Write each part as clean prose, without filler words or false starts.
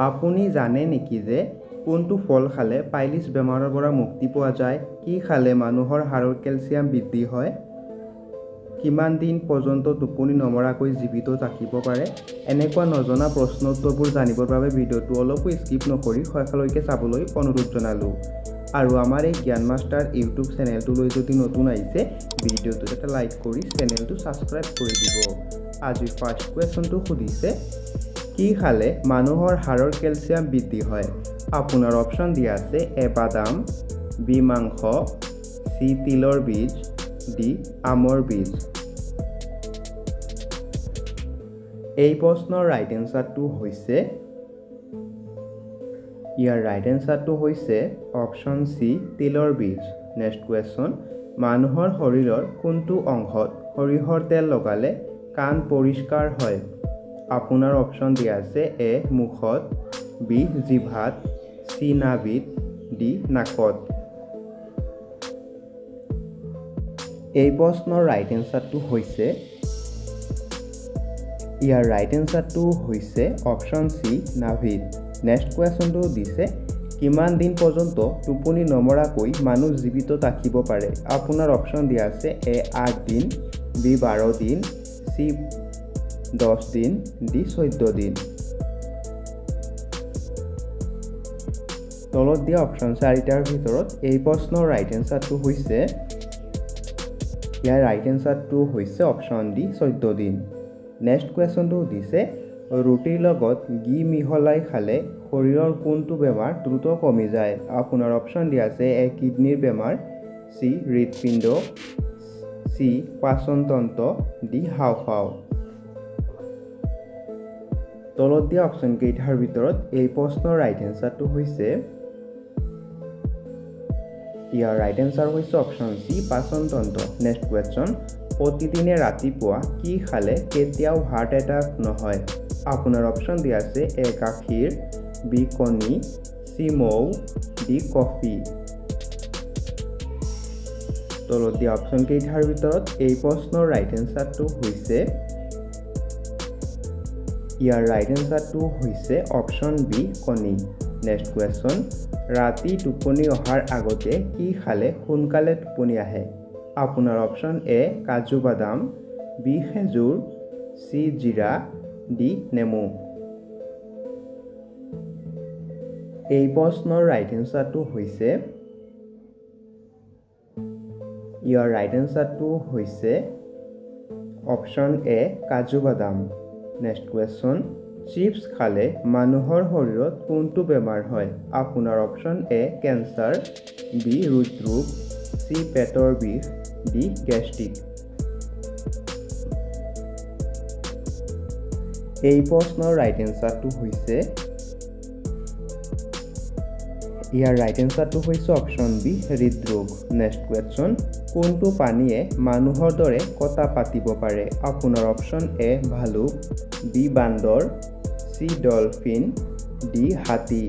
আপুনি জানে নেকি যে কোনটো ফল খালে পাইলিছ বেমাৰৰ পৰা মুক্তি পোৱা যায়? কি খালে মানুহৰ হাড়ৰ কেলছিয়াম বৃদ্ধি হয়? কিমান দিন পৰ্যন্ত টোপনি নমৰাকৈ জীৱিত থাকিব পাৰে? এনেকুৱা নজনা প্ৰশ্ন উত্তৰবোৰ জানিবৰ বাবে ভিডিঅ'টো অলপো স্কিপ নকৰি শেষলৈকে চাবলৈ অনুৰোধ জনালোঁ। আৰু আমাৰ এই জ্ঞান মাষ্টাৰ ইউটিউব চেনেলটোলৈ যদি নতুন আহিছে, ভিডিঅ'টোত এটা লাইক কৰি চেনেলটো ছাবস্ক্ৰাইব কৰি দিব। আজি ফাৰ্ষ্ট কুৱেশ্যনটো সুধিছে, কি খালে মানুহৰ হাড়ৰ কেলছিয়াম বৃদ্ধি হয়? আপোনাৰ অপশ্যন দিয়া আছে এ বাদাম, বি মাংস, চি তিলৰ বীজ, ডি আমৰ বীজ। এই প্ৰশ্নৰ ৰাইট এনচাৰটো হৈছে অপশ্যন চি তিলৰ বীজ। নেক্সট কুৱেশ্যন, মানুহৰ শৰীৰৰ কোনটো অংশত সৰিয়হৰ তেল লগালে কাণ পৰিষ্কাৰ হয়? আপোনাৰ অপশ্যন দিয়া আছে এ মুখত, বি জিভাত, চি নাভিত, ডি নাকত। এই প্ৰশ্নৰ ৰাইট এনচাৰটো হৈছে অপশ্যন চি নাভিত। নেক্সট কুৱেশ্যনটো দিছে, কিমান দিন পৰ্যন্ত টোপনি নমৰাকৈ মানুহ জীৱিত থাকিব পাৰে? আপোনাৰ অপশ্যন দিয়া আছে এ 8 দিন, বি 12 দিন, চি 10 দিন, ডি 14 দিন। তলত দিয়া অপশ্যন চাৰিটাৰ ভিতৰত এই প্ৰশ্নৰ ৰাইট এনচাৰটো হৈছে অপশ্যন ডি 14 দিন। নেক্সট কুৱেশ্যনটো দিছে, ৰুটিৰ লগত ঘি মিহলাই খালে শৰীৰৰ কোনটো বেমাৰ দ্ৰুত কমি যায়? আপোনাৰ অপশ্যন দিয়া আছে এ কিডনীৰ বেমাৰ, চি হৃদপিণ্ড, চি পাচনতন্ত্ৰ, ডি হাঁওফাঁও। তলত দিয়া অপশ্যন কেইটাৰ ভিতৰত এই প্ৰশ্নৰ ৰাইট এনচাৰটো হৈছে অপশ্যন চি পাচনতন্ত্ৰ। নেক্সট কুৱেশ্যন, প্ৰতিদিনে ৰাতিপুৱা কি খালে কেতিয়াও হাৰ্ট এটাক নহয়? আপোনাৰ অপশ্যন দিয়া আছে এ গাখীৰ, বি কণী, চি মৌ, ডি কফি। তলত দিয়া অপশ্যন কেইটাৰ ভিতৰত এই প্ৰশ্নৰ ৰাইট এনচাৰটো হৈছে অপশ্যন বি কণী। নেক্সট কুৱেশ্যন, ৰাতি টোপনি অহাৰ আগতে কি খালে সোনকালে টোপনি আহে? আপোনাৰ অপশ্যন এ কাজু বাদাম, বি খেজুৰ, চি জিৰা, ডি নেমু। এই প্ৰশ্নৰ ৰাইট এনচাৰটো হৈছে অপশ্যন এ কাজু বাদাম। নেক্সট কুৱেশ্যন, চিপছ খালে মানুহৰ শৰীৰত কোনটো বেমাৰ হয়? আপোনাৰ অপশ্যন এ কেঞ্চাৰ, বি হৃদৰোগ, চি পেটৰ বিষ, ডি গেষ্ট্ৰিক। এই প্ৰশ্নৰ ৰাইট এনচাৰটো হৈছে অপশ্যন বি হৃদৰোগ। নেক্সট কুৱেশ্যন, কোনটো পানীয়ে মানুহৰ দৰে কথা পাতিব পাৰে? আপোনাৰ অপশ্যন এ ভালুক, বি বান্দৰ, চি ডলফিন, ডি হাতী।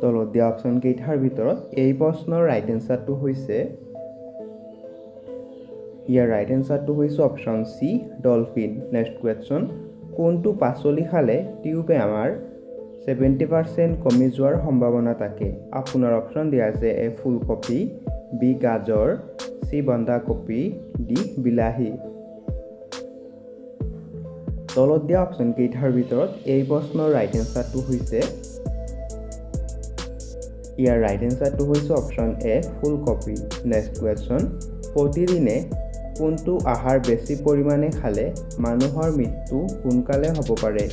তলত দিয়া অপশ্যন কেইটাৰ ভিতৰত এই প্ৰশ্নৰ ৰাইট এনচাৰটো হৈছে option C dolphin. Next question, কোনটো পাচলি খালে টিউব বেমাৰ 70% কমি যোৱাৰ সম্ভাৱনা থাকে? আপোনাৰ অপশ্যন দিয়া আছে এ ফুলকবি, বি গাজৰ, চি বন্ধাকবি, ডি বিলাহী। তলত দিয়া অপশ্যন কেইটাৰ ভিতৰত এই প্ৰশ্নৰ ৰাইট এনচাৰটো হৈছে অপশ্যন এ ফুলকবি। নেক্সট কুৱেশ্যন, প্ৰতিদিনে কোনটো আহাৰ বেছি পৰিমাণে খালে মানুহৰ মৃত্যু সোনকালে হ'ব পাৰে?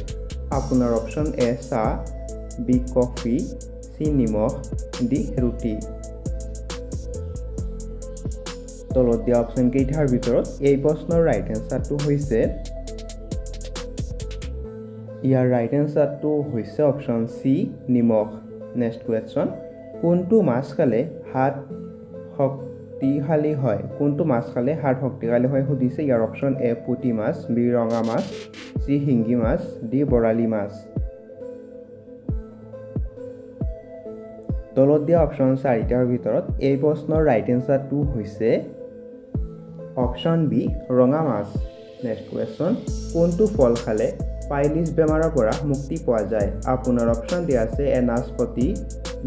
আপোনাৰ অপশ্যন এ চাহ, বি কফি, চি নিমখ, ডি ৰুটি। তলত দিয়া অপশ্যন কেইটাৰ ভিতৰত এই প্ৰশ্নৰ ৰাইট এনচাৰটো হৈছে অপশ্যন চি নিমখ। নেক্সট কুৱেশ্যন, কোনটো মাছ খালে হাড় শক্তিশালী হয় সুধিছে। ইয়াৰ অপশ্যন এ পুঠি মাছ, বি ৰঙা মাছ, চি শিঙি মাছ, ডি বৰালি মাছ। তলত দিয়া অপশ্যন চাৰিটাৰ ভিতৰত এই প্ৰশ্নৰ ৰাইট এনচাৰটো হৈছে অপশ্যন বি ৰঙা মাছ। নেক্সট কুৱেশ্যন, কোনটো ফল খালে পাইলিছ বেমাৰৰ পৰা মুক্তি পোৱা যায়? আপোনাৰ অপশ্যন দিয়া আছে এ নাচপতি,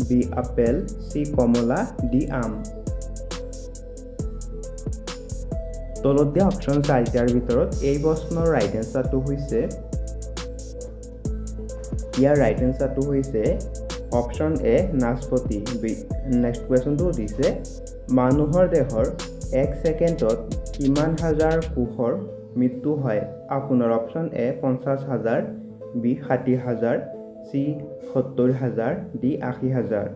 বি আপেল, চি কমলা, ডি আম। তলত দিয়া অপশ্যন 4টাৰ ভিতৰত এই প্ৰশ্নৰ ৰাইট এনচাৰটো হৈছে অপশ্যন এ নাচপতি। নেক্সট কুৱেশ্যনটো দিছে মানুহৰ দেহৰ 1 ছেকেণ্ডত কিমান হাজাৰ কোষৰ মৃত্যু হয়? আপোনাৰ option A 50,000, B 60,000, C 70,000, D 80,000।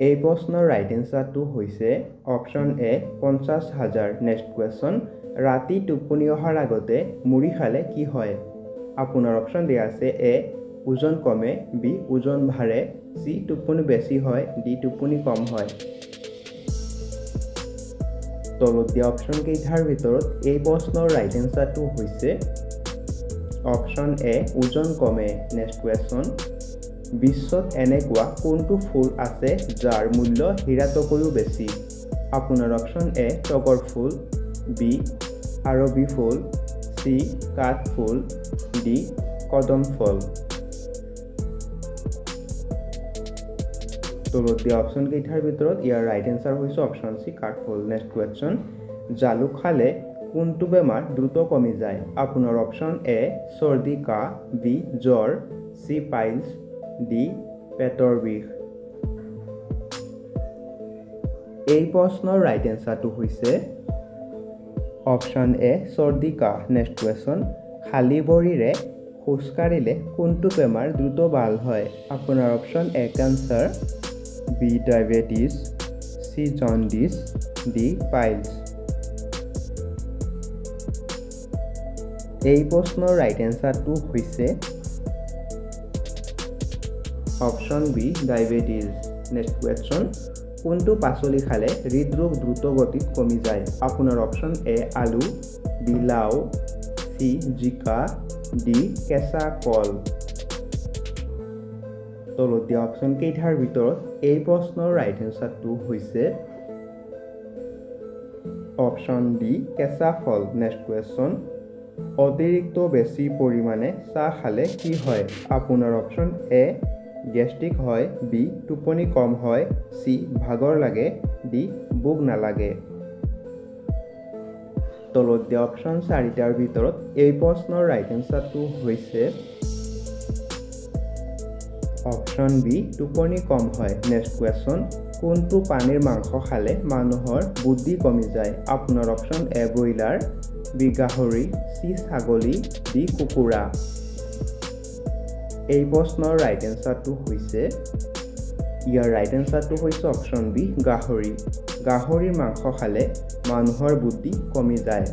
এই প্ৰশ্নৰ ৰাইট এনচাৰটো হৈছে অপশ্যন এ 50,000। নেক্সট কুৱেশ্যন ৰাতি টোপনি অহাৰ আগতে মুড়ি খালে কি হয়? আপোনাৰ অপশ্যন দিয়া আছে এ ওজন কমে, বি ওজন বাঢ়ে, চি টোপনি বেছি হয়, ডি টোপনি কম হয়। তলত দিয়া অপশ্যন কেইটাৰ ভিতৰত এই প্ৰশ্নৰ ৰাইট এনচাৰটো হৈছে অপশ্যন এ ওজন কমে। নেক্সট কুৱেশ্যন বিশ্বত এনেকুৱা কোনটো ফুল আছে যাৰ মূল্য হীৰাতকৈও বেছি? আপোনাৰ অপশ্যন এ তগৰ ফুল, বি আৰবি ফুল, চি কাঠ ফুল, ডি কদম ফুল। তলত দিয়া অপশ্যন কেইটাৰ ভিতৰত ইয়াৰ ৰাইট এনচাৰ হৈছে অপশ্যন চি কাঠফুল। নেক্সট কুৱেশ্যন জালুক খালে কোনটো বেমাৰ দ্ৰুত কমি যায়? আপোনাৰ অপশ্যন এ চৰ্দি কাহ, বি জ্বৰ, চি পাইলছ, ডি পেটৰ বিষ। এই প্ৰশ্নৰ ৰাইট এনচাৰটো হৈছে অপশ্যন এ চৰ্দি কাহ। নেক্সট কুৱেশ্যন খালী ভৰিৰে খোজকাঢ়িলে কোনটো বেমাৰ দ্ৰুত ভাল হয়? আপোনাৰ option A cancer, B diabetes, C jaundice, D piles. এই প্ৰশ্নৰ ৰাইট এনচাৰটো হৈছে option B diabetes. Next question কোনটো পাচলি খালে হৃদৰোগ দ্ৰুত গতিত কমি যায়? আপোনাৰ অপশ্যন এ আলু, বি লাও, চি জিকা, ডি কেঁচা কল। তলত দিয়া অপশ্যন কেইটাৰ ভিতৰত এই প্ৰশ্নৰ ৰাইট এনচাৰটো হৈছে অপশ্যন ডি কেঁচা ফল। নেক্সট কুৱেশ্যন অতিৰিক্ত বেছি পৰিমাণে চাহ খালে কি হয়? আপোনাৰ অপশ্যন এ গেষ্ট্ৰিক হয়, বি টোপনি কম হয়, চি ভাগৰ লাগে, ডি ভোক নালাগে। তলত দিয়া অপশ্যন 4টাৰ ভিতৰত এই প্ৰশ্নৰ ৰাইট এনচাৰটো হৈছে অপশ্যন বি টোপনি কম হয়। নেক্সট কুৱেশ্যন কোনটো পানীৰ মাংস খালে মানুহৰ বুদ্ধি কমি যায়? আপোনাৰ অপশ্যন এ ব্ৰইলাৰ, বি গাহৰি, চি ছাগলী, ডি কুকুৰা। এই প্ৰশ্নৰ ৰাইট এনচাৰটো হৈছে অপশ্যন বি গাহৰি। গাহৰিৰ মাংস খালে মানুহৰ বুদ্ধি কমি যায়।